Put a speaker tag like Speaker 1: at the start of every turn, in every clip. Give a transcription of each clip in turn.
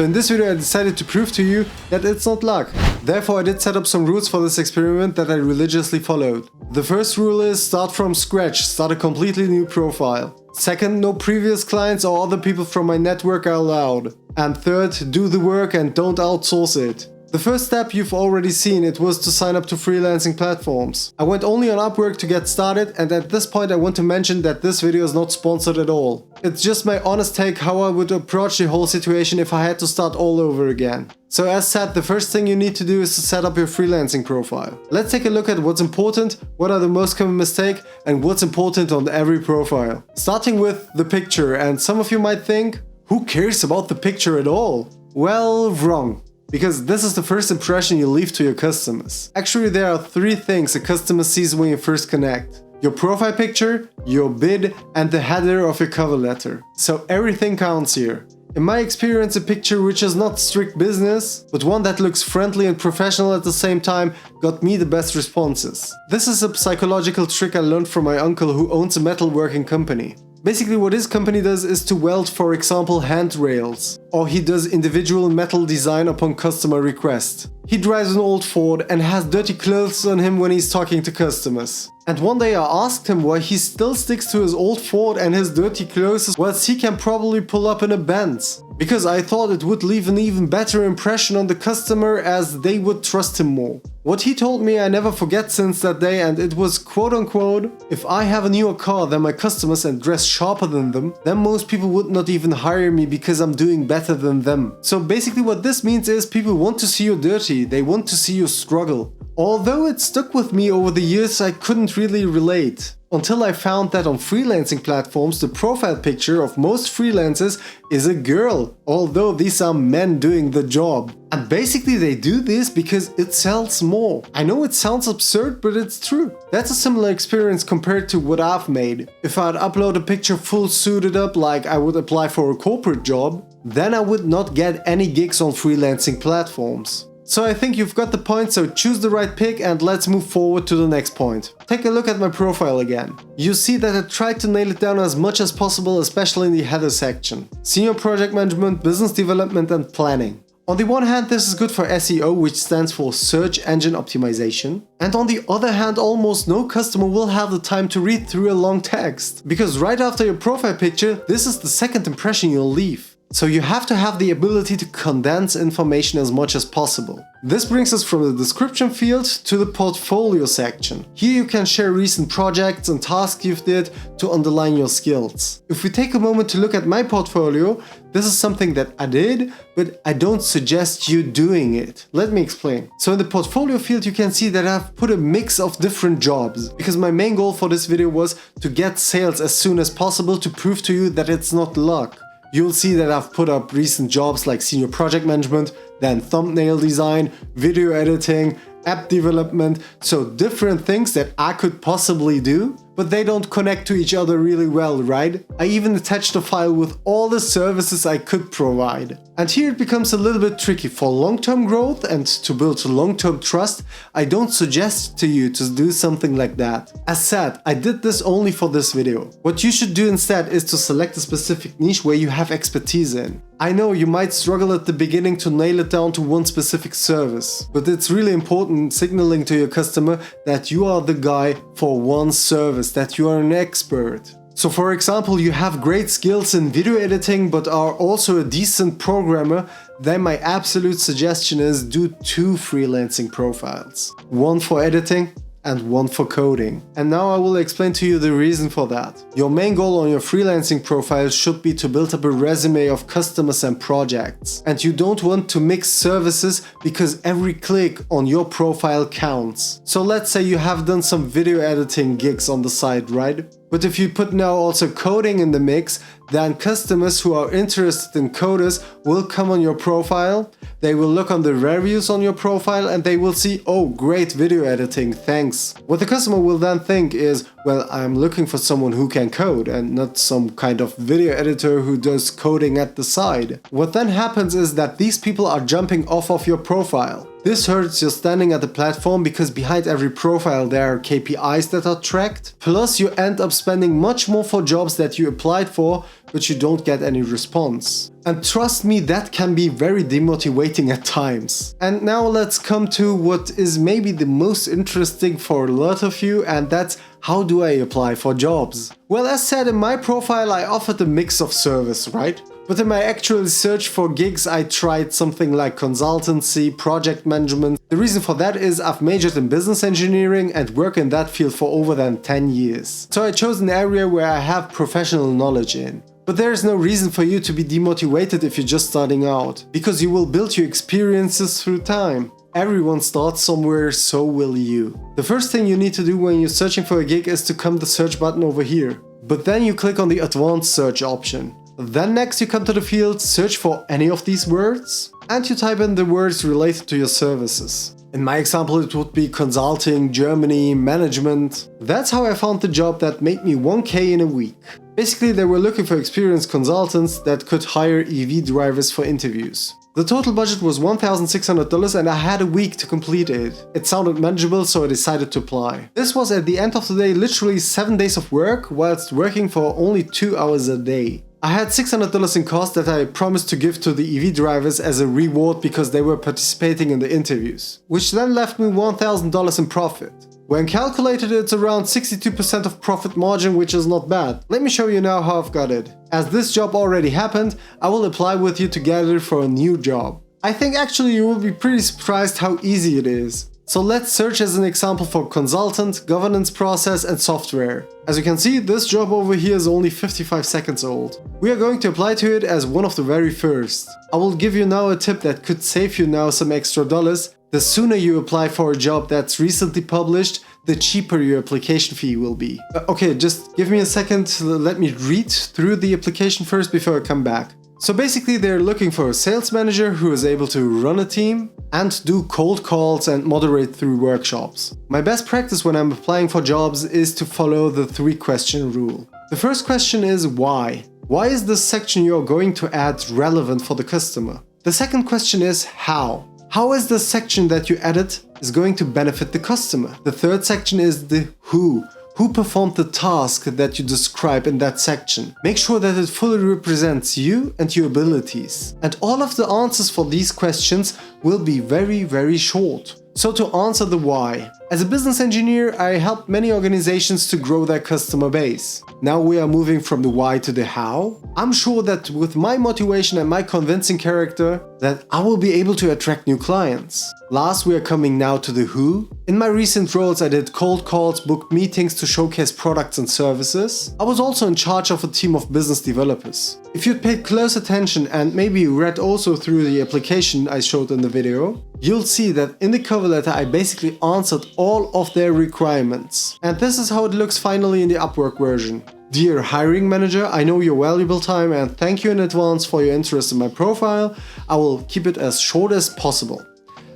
Speaker 1: In this video I decided to prove to you that it's not luck. Therefore I did set up some rules for this experiment that I religiously followed. The first rule is start from scratch, start a completely new profile. Second, no previous clients or other people from my network are allowed. And third, do the work and don't outsource it. The first step you've already seen, it was to sign up to freelancing platforms. I went only on Upwork to get started, and at this point I want to mention that this video is not sponsored at all. It's just my honest take how I would approach the whole situation if I had to start all over again. So as said, the first thing you need to do is to set up your freelancing profile. Let's take a look at what's important, what are the most common mistakes, and what's important on every profile. Starting with the picture, and some of you might think, who cares about the picture at all? Well, wrong. Because this is the first impression you leave to your customers. Actually, there are three things a customer sees when you first connect. Your profile picture, your bid, and the header of your cover letter. So everything counts here. In my experience, a picture which is not strict business, but one that looks friendly and professional at the same time, got me the best responses. This is a psychological trick I learned from my uncle who owns a metalworking company. Basically what his company does is to weld, for example, handrails, or he does individual metal design upon customer request. He drives an old Ford and has dirty clothes on him when he's talking to customers. And one day I asked him why he still sticks to his old Ford and his dirty clothes whilst he can probably pull up in a Benz. Because I thought it would leave an even better impression on the customer as they would trust him more. What he told me I never forget since that day, and it was quote unquote, if I have a newer car than my customers and dress sharper than them, then most people would not even hire me because I'm doing better than them. So basically what this means is people want to see you dirty, they want to see you struggle. Although it stuck with me over the years, I couldn't really relate. Until I found that on freelancing platforms, the profile picture of most freelancers is a girl, although these are men doing the job. And basically they do this because it sells more. I know it sounds absurd, but it's true. That's a similar experience compared to what I've made. If I'd upload a picture full suited up like I would apply for a corporate job, then I would not get any gigs on freelancing platforms. So I think you've got the point, so choose the right pick and let's move forward to the next point. Take a look at my profile again. You see that I tried to nail it down as much as possible, especially in the header section. Senior project management, business development and planning. On the one hand, this is good for SEO, which stands for search engine optimization. And on the other hand, almost no customer will have the time to read through a long text. Because right after your profile picture, this is the second impression you'll leave. So you have to have the ability to condense information as much as possible. This brings us from the description field to the portfolio section. Here you can share recent projects and tasks you've did to underline your skills. If we take a moment to look at my portfolio, this is something that I did, but I don't suggest you doing it. Let me explain. So in the portfolio field you can see that I've put a mix of different jobs, because my main goal for this video was to get sales as soon as possible to prove to you that it's not luck. You'll see that I've put up recent jobs like senior project management, then thumbnail design, video editing, app development, so different things that I could possibly do, but they don't connect to each other really well, right? I even attached a file with all the services I could provide. And here it becomes a little bit tricky. For long-term growth and to build long-term trust, I don't suggest to you to do something like that. As said, I did this only for this video. What you should do instead is to select a specific niche where you have expertise in. I know you might struggle at the beginning to nail it down to one specific service, but it's really important signaling to your customer that you are the guy for one service, that you are an expert. So for example, you have great skills in video editing but are also a decent programmer, then my absolute suggestion is do 2 freelancing profiles. One for editing and one for coding. And now I will explain to you the reason for that. Your main goal on your freelancing profile should be to build up a resume of customers and projects. And you don't want to mix services because every click on your profile counts. So let's say you have done some video editing gigs on the side, right? But if you put now also coding in the mix, then customers who are interested in coders will come on your profile, they will look on the reviews on your profile and they will see, oh, great video editing, thanks. What the customer will then think is, well, I'm looking for someone who can code and not some kind of video editor who does coding at the side. What then happens is that these people are jumping off of your profile. This hurts your standing at the platform because behind every profile there are KPIs that are tracked. Plus you end up spending much more for jobs that you applied for, but you don't get any response. And trust me, that can be very demotivating at times. And now let's come to what is maybe the most interesting for a lot of you, and that's how do I apply for jobs? Well, as said in my profile, I offered a mix of service, right? But in my actual search for gigs, I tried something like consultancy, project management. The reason for that is I've majored in business engineering and work in that field for over than 10 years. So I chose an area where I have professional knowledge in. But there is no reason for you to be demotivated if you're just starting out, because you will build your experiences through time. Everyone starts somewhere, so will you. The first thing you need to do when you're searching for a gig is to come to the search button over here. But then you click on the advanced search option. Then next you come to the field, search for any of these words, and you type in the words related to your services. In my example, it would be consulting, Germany, management. That's how I found the job that made me 1K in a week. Basically, they were looking for experienced consultants that could hire EV drivers for interviews. The total budget was $1,600 and I had a week to complete it. It sounded manageable, so I decided to apply. This was at the end of the day literally 7 days of work whilst working for only 2 hours a day. I had $600 in cost that I promised to give to the EV drivers as a reward because they were participating in the interviews, which then left me $1,000 in profit. When calculated, it's around 62% of profit margin, which is not bad. Let me show you now how I've got it. As this job already happened, I will apply with you together for a new job. I think actually you will be pretty surprised how easy it is. So let's search as an example for consultant, governance process and software. As you can see, this job over here is only 55 seconds old. We are going to apply to it as one of the very first. I will give you now a tip that could save you now some extra dollars. The sooner you apply for a job that's recently published, the cheaper your application fee will be. Okay, just give me a second, let me read through the application first before I come back. So basically they're looking for a sales manager who is able to run a team and do cold calls and moderate through workshops. My best practice when I'm applying for jobs is to follow the 3-question rule. The first question is why? Why is this section you're going to add relevant for the customer? The second question is how? How is the section that you added is going to benefit the customer? The third section is the who. Who performed the task that you describe in that section? Make sure that it fully represents you and your abilities. And all of the answers for these questions will be very, very short. So to answer the why. As a business engineer, I helped many organizations to grow their customer base. Now we are moving from the why to the how. I'm sure that with my motivation and my convincing character, that I will be able to attract new clients. Last, we are coming now to the who. In my recent roles, I did cold calls, booked meetings to showcase products and services. I was also in charge of a team of business developers. If you'd paid close attention and maybe read also through the application I showed in the video, you'll see that in the cover letter I basically answered all of their requirements. And this is how it looks finally in the Upwork version. Dear hiring manager, I know your valuable time and thank you in advance for your interest in my profile. I will keep it as short as possible.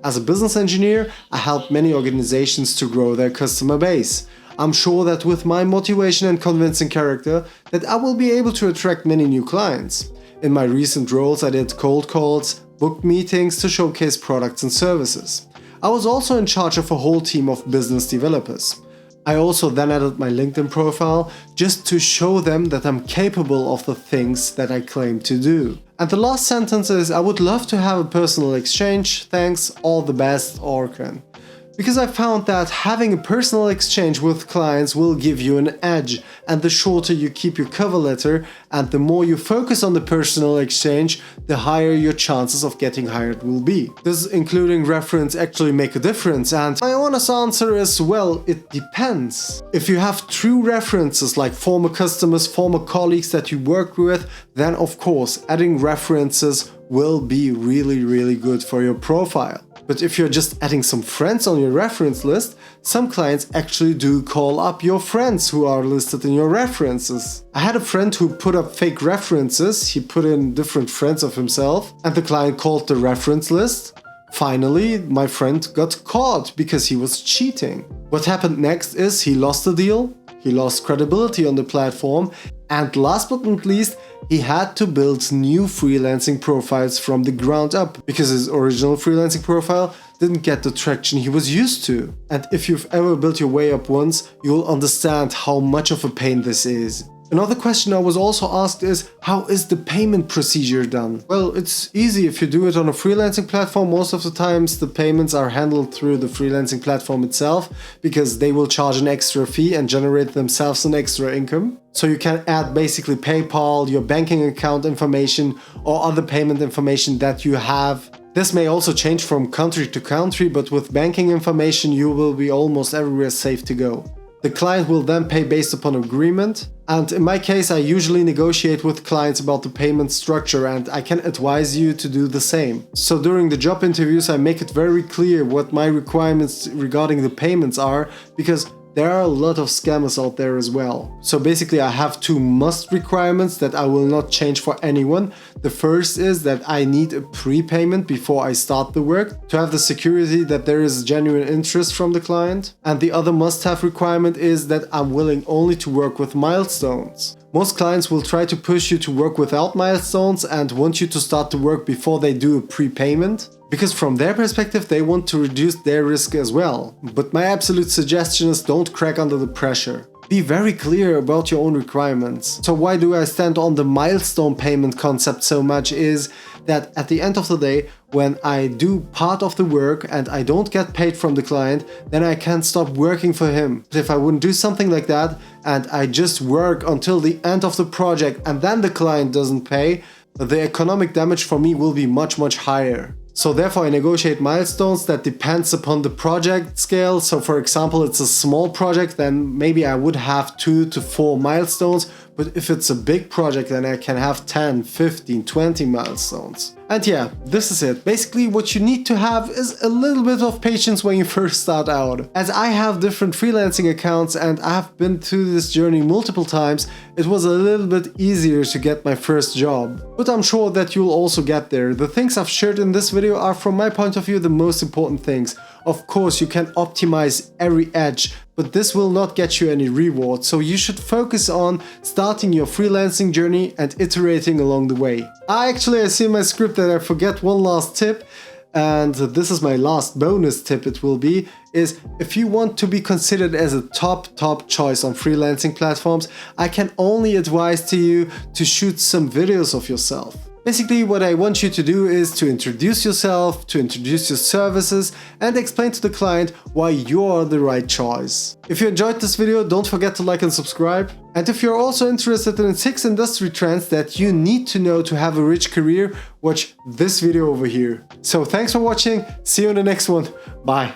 Speaker 1: As a business engineer, I help many organizations to grow their customer base. I'm sure that with my motivation and convincing character that I will be able to attract many new clients. In my recent roles, I did cold calls, booked meetings to showcase products and services. I was also in charge of a whole team of business developers. I also then added my LinkedIn profile just to show them that I'm capable of the things that I claim to do. And the last sentence is, I would love to have a personal exchange. Thanks, all the best, Orkan. Because I found that having a personal exchange with clients will give you an edge, and the shorter you keep your cover letter and the more you focus on the personal exchange, the higher your chances of getting hired will be. Does including reference actually make a difference? And my honest answer is, well, it depends. If you have true references like former customers, former colleagues that you worked with, then of course adding references will be really good for your profile. But if you're just adding some friends on your reference list, some clients actually do call up your friends who are listed in your references. I had a friend who put up fake references, he put in different friends of himself, and the client called the reference list. Finally, my friend got caught because he was cheating. What happened next is he lost the deal, he lost credibility on the platform, and last but not least, he had to build new freelancing profiles from the ground up because his original freelancing profile didn't get the traction he was used to. And if you've ever built your way up once, you'll understand how much of a pain this is. Another question I was also asked is, how is the payment procedure done? Well, it's easy if you do it on a freelancing platform. Most of the times the payments are handled through the freelancing platform itself because they will charge an extra fee and generate themselves an extra income. So you can add basically PayPal, your banking account information, or other payment information that you have. This may also change from country to country, but with banking information you will be almost everywhere safe to go. The client will then pay based upon agreement, and in my case I usually negotiate with clients about the payment structure, and I can advise you to do the same. So during the job interviews I make it very clear what my requirements regarding the payments are, because there are a lot of scammers out there as well. So basically I have two must requirements that I will not change for anyone. The first is that I need a prepayment before I start the work to have the security that there is genuine interest from the client. And the other must-have requirement is that I'm willing only to work with milestones. Most clients will try to push you to work without milestones and want you to start the work before they do a prepayment, because from their perspective they want to reduce their risk as well. But my absolute suggestion is don't crack under the pressure. Be very clear about your own requirements. So why do I stand on the milestone payment concept so much is that at the end of the day, when I do part of the work and I don't get paid from the client, then I can't stop working for him. But if I wouldn't do something like that and I just work until the end of the project and then the client doesn't pay, the economic damage for me will be much higher. So therefore I negotiate milestones that depends upon the project scale. So for example, it's a small project, then maybe I would have 2 to 4 milestones. But if it's a big project, then I can have 10, 15, 20 milestones. And yeah, this is it. Basically what you need to have is a little bit of patience when you first start out. As I have different freelancing accounts and I have been through this journey multiple times, it was a little bit easier to get my first job. But I'm sure that you'll also get there. The things I've shared in this video are, from my point of view, the most important things. Of course, you can optimize every edge, but this will not get you any reward. So you should focus on starting your freelancing journey and iterating along the way. I see in my script that I forget one last tip, and this is my last bonus tip it will be, is if you want to be considered as a top choice on freelancing platforms, I can only advise to you to shoot some videos of yourself. Basically what I want you to do is to introduce yourself, to introduce your services, and explain to the client why you're the right choice. If you enjoyed this video, don't forget to like and subscribe. And if you're also interested in 6 industry trends that you need to know to have a rich career, watch this video over here. So thanks for watching, see you in the next one, bye!